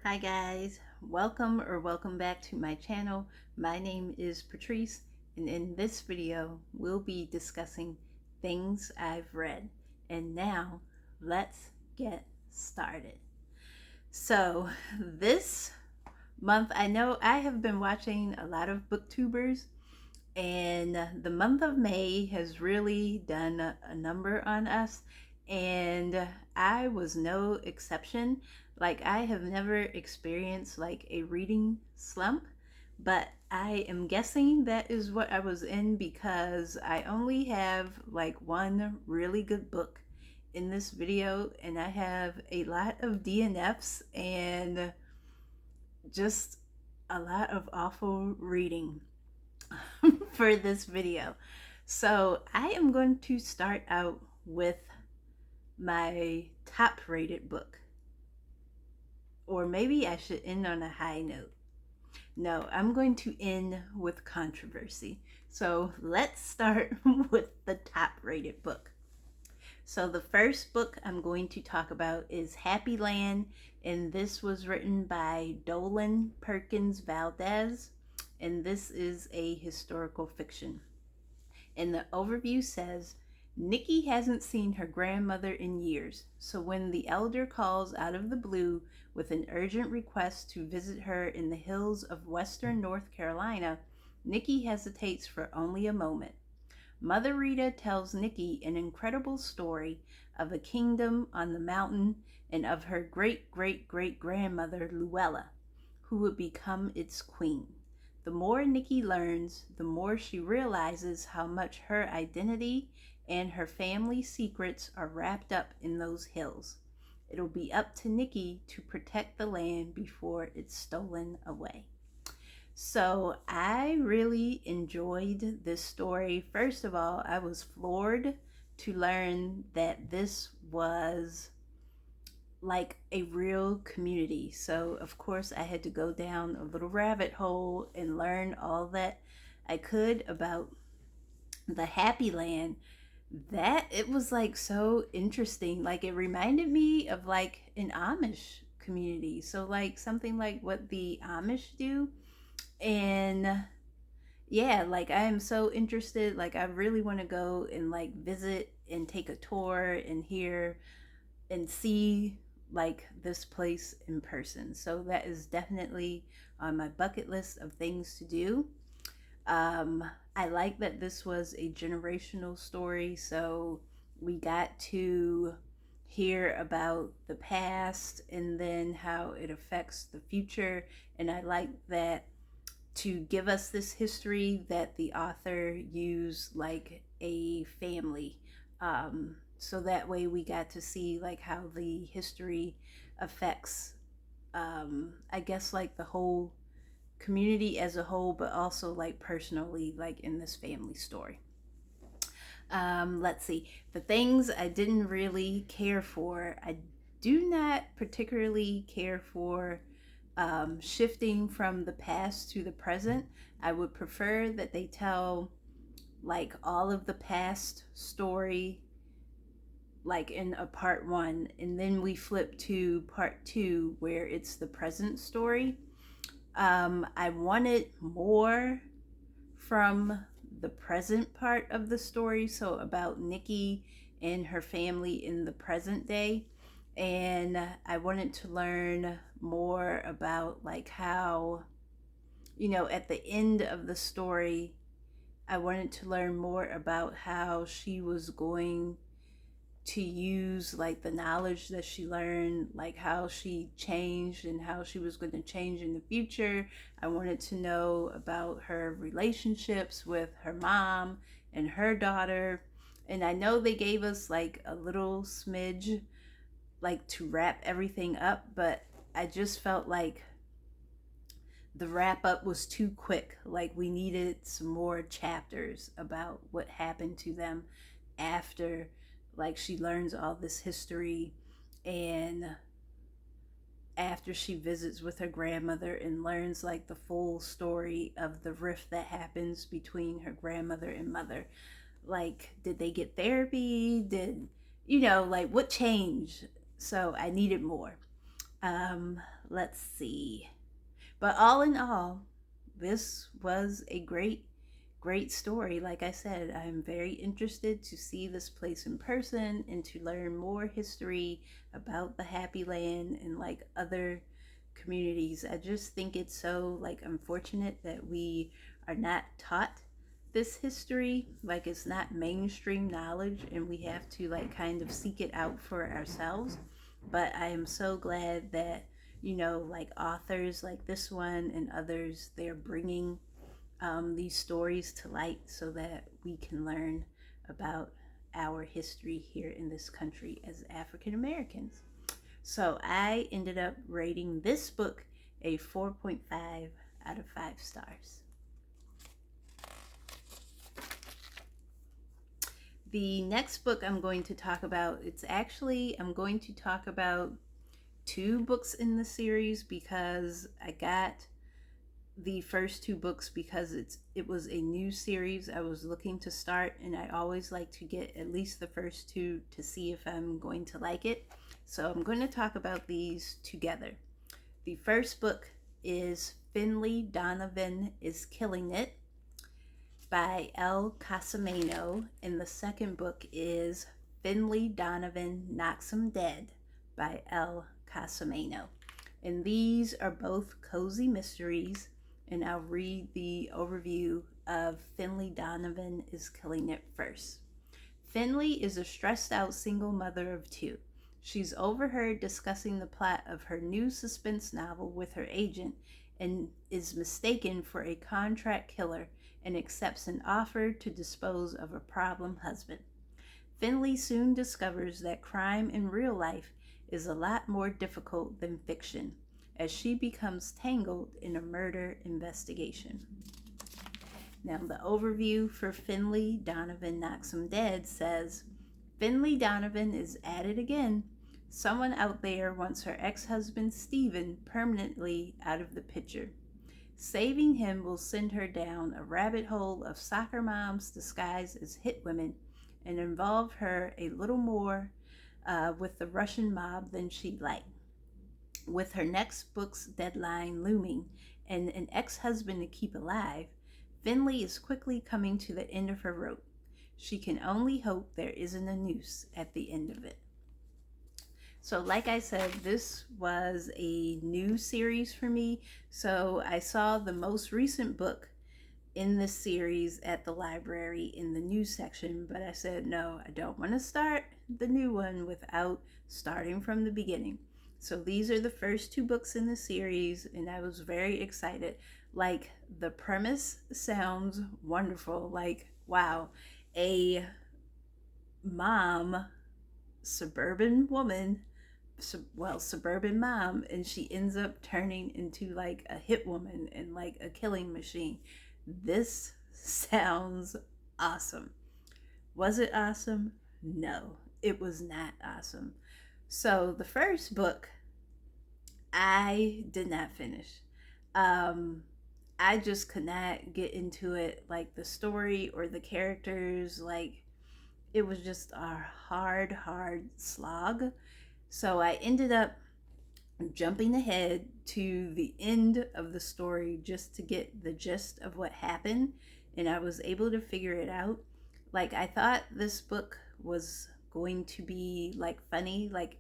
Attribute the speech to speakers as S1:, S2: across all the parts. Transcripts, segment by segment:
S1: Hi guys, welcome back to my channel. My name is Patrice, and in this video we'll be discussing things I've read. And now let's get started. So this month, I know I have been watching a lot of booktubers, and the month of May has really done a number on us, and I was no exception. Like, I have never experienced like a reading slump, but I am guessing that is what I was in because I only have like one really good book in this video, and I have a lot of DNFs and just a lot of awful reading for this video. So I am going to start out with my top rated book. Or maybe I should end on a high note. No, I'm going to end with controversy. So let's start with the top rated book. So the first book I'm going to talk about is Happy Land, and this was written by Dolen Perkins-Valdez, and this is a historical fiction. And the overview says, Nikki hasn't seen her grandmother in years, so when the elder calls out of the blue with an urgent request to visit her in the hills of western North Carolina, Nikki hesitates for only a moment. Mother Rita tells Nikki an incredible story of a kingdom on the mountain and of her great-great-great-grandmother Luella, who would become its queen. The more Nikki learns, the more she realizes how much her identity and her family secrets are wrapped up in those hills. It'll be up to Nikki to protect the land before it's stolen away. So I really enjoyed this story. First of all, I was floored to learn that this was like a real community. So of course I had to go down a little rabbit hole and learn all that I could about the Happy Land. That it was like so interesting. Like, it reminded me of like an Amish community. So like something like what the Amish do. And yeah, like I am so interested. Like, I really want to go and like visit and take a tour and hear and see like this place in person. So that is definitely on my bucket list of things to do. Um, I like that this was a generational story, so we got to hear about the past and then how it affects the future. And I like that to give us this history that the author used like a family, so that way we got to see like how the history affects, I guess, like the whole community as a whole, but also like personally, like in this family story. Let's see, the things I didn't really care for. I do not particularly care for shifting from the past to the present. I would prefer that they tell like all of the past story like in a part one, and then we flip to part two where it's the present story. I wanted more from the present part of the story, so about Nikki and her family in the present day. And I wanted to learn more about like how, at the end of the story, I wanted to learn more about how she was going to use like the knowledge that she learned, like how she changed and how she was going to change in the future. I wanted to know about her relationships with her mom and her daughter. And I know they gave us like a little smidge like to wrap everything up, but I just felt like the wrap up was too quick. Like, we needed some more chapters about what happened to them after like she learns all this history, and after she visits with her grandmother and learns like the full story of the rift that happens between her grandmother and mother. Like, did they get therapy? Did, like, what changed? So I needed more. Um, let's see. But all in all, this was a great story. Like I said, I'm very interested to see this place in person and to learn more history about the Happy Land and like other communities. I just think it's so like unfortunate that we are not taught this history. Like it's not mainstream knowledge and we have to like kind of seek it out for ourselves. But I am so glad that, you know, like authors like this one and others, they're bringing these stories to light so that we can learn about our history here in this country as African Americans. So I ended up rating this book a 4.5 out of 5 stars. The next book I'm going to talk about, I'm going to talk about two books in the series because I got the first two books because it was a new series I was looking to start, and I always like to get at least the first two to see if I'm going to like it. So I'm going to talk about these together. The first book is Finlay, Donovan is Killing It by Elle Cosimano, and the second book is Finlay, Donovan Knocks 'Em Dead by Elle Cosimano. And these are both cozy mysteries, and I'll read the overview of Finlay, Donovan is Killing It first. Finlay is a stressed out single mother of two. She's overheard discussing the plot of her new suspense novel with her agent and is mistaken for a contract killer and accepts an offer to dispose of a problem husband. Finlay soon discovers that crime in real life is a lot more difficult than fiction, as she becomes tangled in a murder investigation. Now, the overview for Finlay, Donovan Knocks 'Em Dead says, Finlay Donovan is at it again. Someone out there wants her ex-husband Stephen permanently out of the picture. Saving him will send her down a rabbit hole of soccer moms disguised as hit women and involve her a little more with the Russian mob than she'd like. With her next book's deadline looming and an ex-husband to keep alive, Finlay is quickly coming to the end of her rope. She can only hope there isn't a noose at the end of it. So like I said, this was a new series for me. So I saw the most recent book in this series at the library in the news section, but I said, no, I don't want to start the new one without starting from the beginning. So these are the first two books in the series, and I was very excited. Like, the premise sounds wonderful. Like, wow, a mom, suburban woman, suburban mom, and she ends up turning into like a hit woman and like a killing machine. This sounds awesome. Was it awesome? No, it was not awesome. So the first book I did not finish. I just could not get into it, like the story or the characters. Like, it was just a hard slog. So I ended up jumping ahead to the end of the story just to get the gist of what happened, and I was able to figure it out. Like, I thought this book was going to be like funny. Like,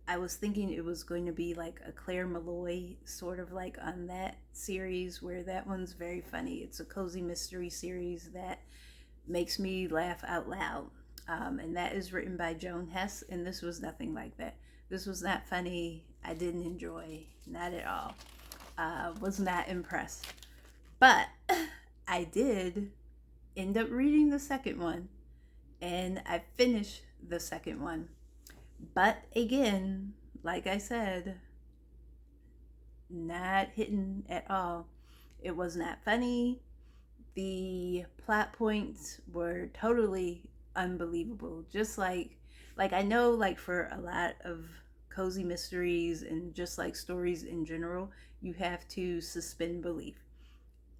S1: I was thinking it was going to be like a Claire Malloy sort of like on that series, where that one's very funny. It's a cozy mystery series that makes me laugh out loud. And that is written by Joan Hess, and this was nothing like that. This was not funny. I didn't enjoy, not at all. Was not impressed. But I did end up reading the second one, and I finished the second one. But again, like I said, not hitting at all. It was not funny. The plot points were totally unbelievable. Just like I know, like, for a lot of cozy mysteries and just like stories in general, you have to suspend belief.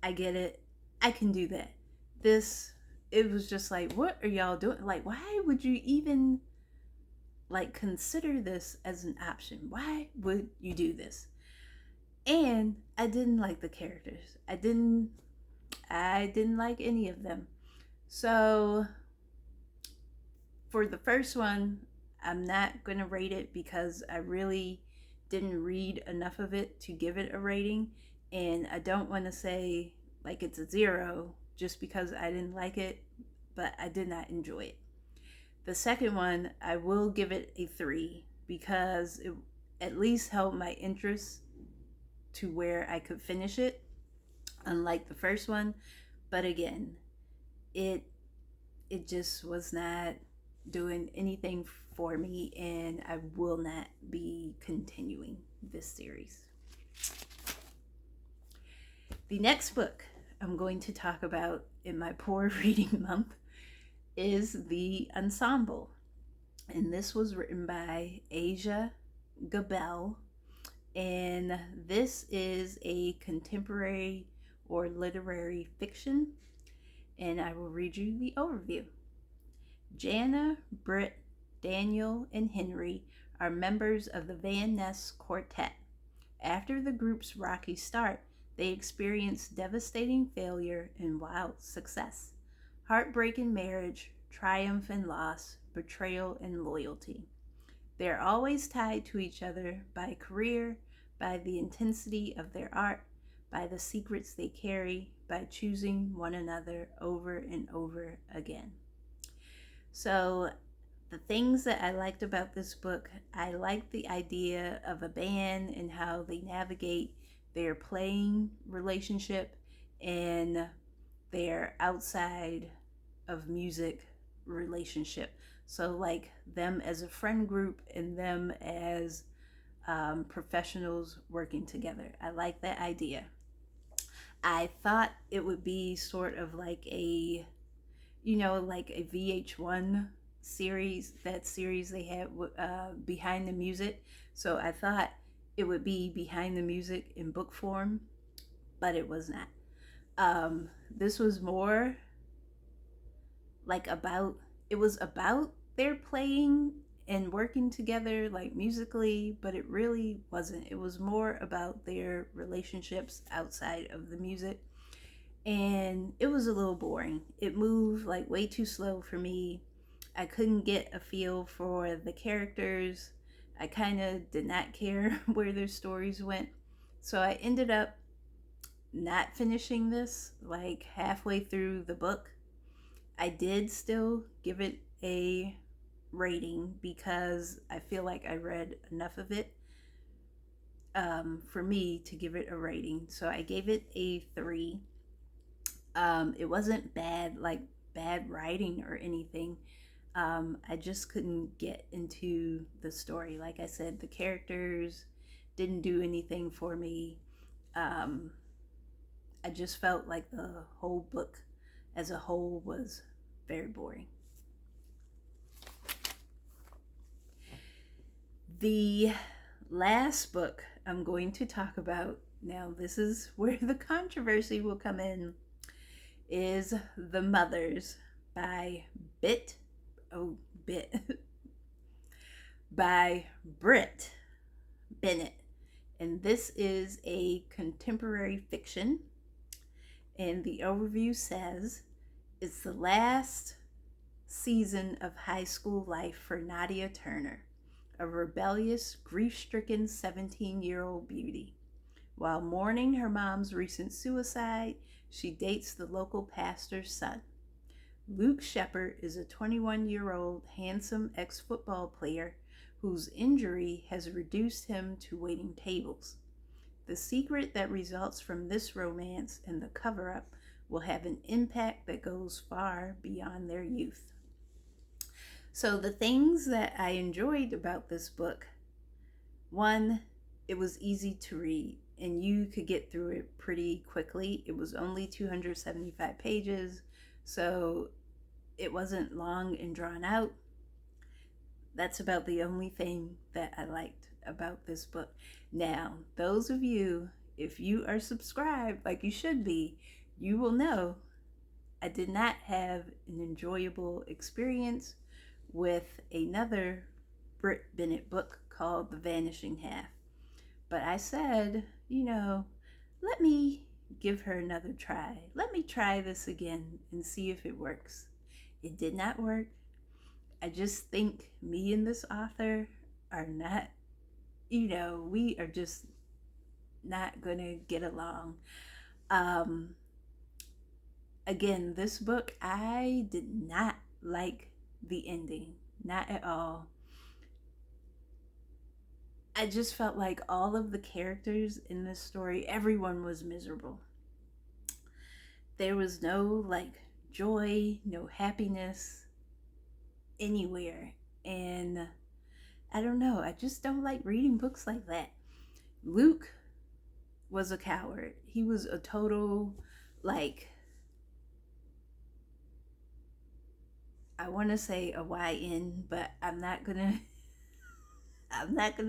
S1: I get it. I can do that. It was just like, what are y'all doing? Like, why would you even like, consider this as an option. Why would you do this? And I didn't like the characters. I didn't like any of them. So for the first one, I'm not going to rate it because I really didn't read enough of it to give it a rating. And I don't want to say like it's a 0 just because I didn't like it, but I did not enjoy it. The second one, I will give it a 3 because it at least held my interest to where I could finish it, unlike the first one. But again, it it just was not doing anything for me, and I will not be continuing this series. The next book I'm going to talk about in my poor reading month is The Ensemble. And this was written by Aja Gabel. And this is a contemporary or literary fiction. And I will read you the overview. Jana, Brit, Daniel, and Henry are members of the Van Ness Quartet. After the group's rocky start, they experience devastating failure and wild success, heartbreak in marriage, triumph and loss, betrayal and loyalty. They are always tied to each other by career, by the intensity of their art, by the secrets they carry, by choosing one another over and over again. So the things that I liked about this book, I liked the idea of a band and how they navigate their playing relationship and their outside of music relationship. So like them as a friend group and them as professionals working together. I like that idea. I thought it would be sort of like a, like a VH1 series, that series they had Behind the Music. So I thought it would be Behind the Music in book form, but it was not. This was more like it was about their playing and working together, like musically, but it really wasn't. It was more about their relationships outside of the music. And it was a little boring. It moved like way too slow for me. I couldn't get a feel for the characters. I kind of did not care where their stories went. So I ended up not finishing this like halfway through the book. I did still give it a rating because I feel like I read enough of it for me to give it a rating. So I gave it a 3. It wasn't bad, like bad writing or anything. I just couldn't get into the story. Like I said, the characters didn't do anything for me. I just felt like the whole book as a whole was very boring. The last book I'm going to talk about, now this is where the controversy will come in, is The Mothers by by Brit, Bennett. And this is a contemporary fiction. And the overview says, it's the last season of high school life for Nadia Turner, a rebellious, grief-stricken 17-year-old beauty. While mourning her mom's recent suicide, she dates the local pastor's son. Luke Shepard is a 21-year-old handsome ex-football player whose injury has reduced him to waiting tables. The secret that results from this romance and the cover-up will have an impact that goes far beyond their youth. So the things that I enjoyed about this book, one, it was easy to read and you could get through it pretty quickly. It was only 275 pages, so it wasn't long and drawn out. That's about the only thing that I liked about this book. Now, those of you, if you are subscribed like you should be, you will know I did not have an enjoyable experience with another Brit Bennett book called The Vanishing Half. But I said, let me give her another try. Let me try this again and see if it works. It did not work. I just think me and this author are not, we are just not going to get along. Um, Again, this book, I did not like the ending. Not at all. I just felt like all of the characters in this story, everyone was miserable. There was no like joy, no happiness anywhere. And I don't know, I just don't like reading books like that. Luke was a coward. He was a total, like, I want to say a YN, but I'm not gonna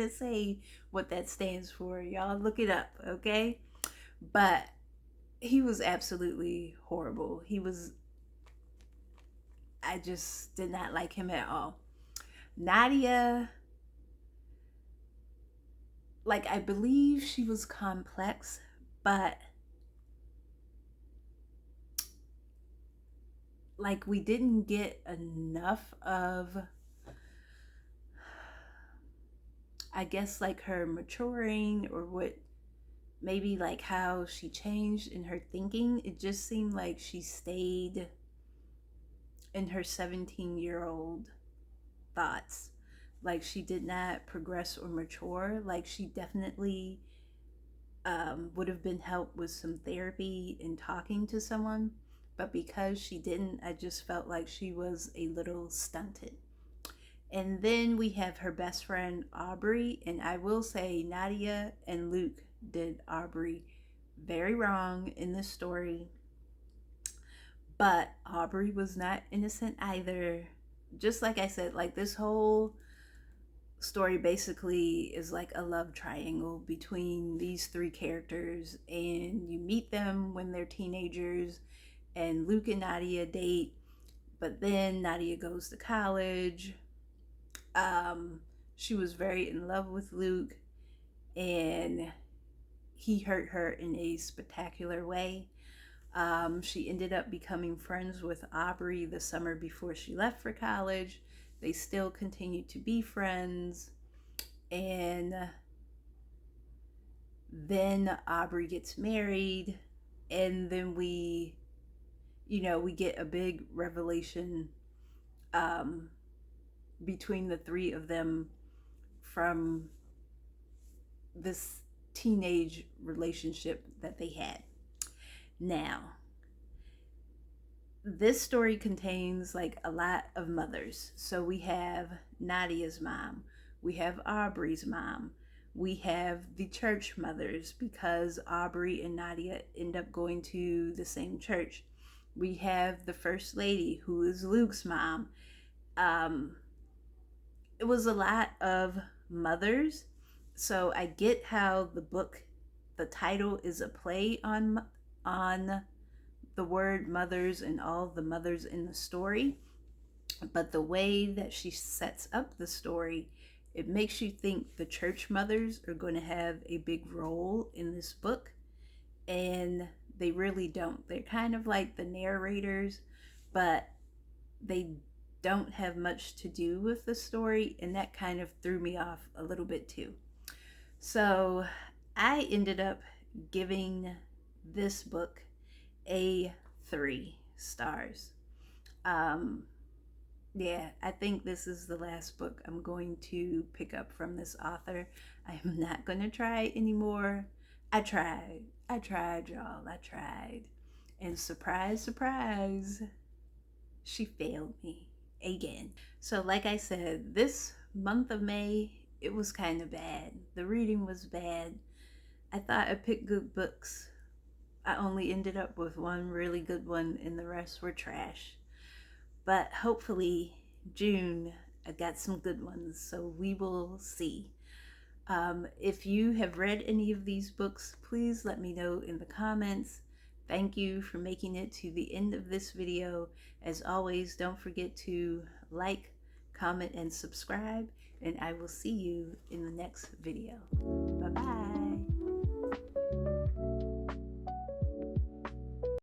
S1: say what that stands for. Y'all look it up, okay? But he was absolutely horrible. I just did not like him at all. Nadia, like, I believe she was complex, but like we didn't get enough of, I guess, like her maturing, or what, maybe like how she changed in her thinking. It just seemed like she stayed in her 17-year-old thoughts. Like she did not progress or mature. Like she definitely would have been helped with some therapy and talking to someone. But because she didn't, I just felt like she was a little stunted. And then we have her best friend, Aubrey. And I will say, Nadia and Luke did Aubrey very wrong in this story. But Aubrey was not innocent either. Just like I said, like this whole story basically is like a love triangle between these three characters. And you meet them when they're teenagers. And Luke and Nadia date. But then Nadia goes to college. She was very in love with Luke, and he hurt her in a spectacular way. She ended up becoming friends with Aubrey the summer before she left for college. They still continued to be friends, and then Aubrey gets married, and then we get a big revelation between the three of them from this teenage relationship that they had. Now, this story contains like a lot of mothers. So we have Nadia's mom, we have Aubrey's mom, we have the church mothers because Aubrey and Nadia end up going to the same church. We have the first lady, who is Luke's mom. It was a lot of mothers. So I get how the title is a play on the word mothers and all the mothers in the story. But the way that she sets up the story, it makes you think the church mothers are going to have a big role in this book. And they really don't. They're kind of like the narrators, but they don't have much to do with the story, and that kind of threw me off a little bit too. So I ended up giving this book a 3 stars. Yeah, I think this is the last book I'm going to pick up from this author. I am not going to try anymore. I tried, y'all. I tried. And surprise, surprise, she failed me again. So like I said, this month of May, it was kind of bad. The reading was bad. I thought I picked good books. I only ended up with one really good one, and the rest were trash. But hopefully June, I got some good ones, so we will see. If you have read any of these books, please let me know in the comments. Thank you for making it to the end of this video. As always, don't forget to like, comment, and subscribe. and I will see you in the next video.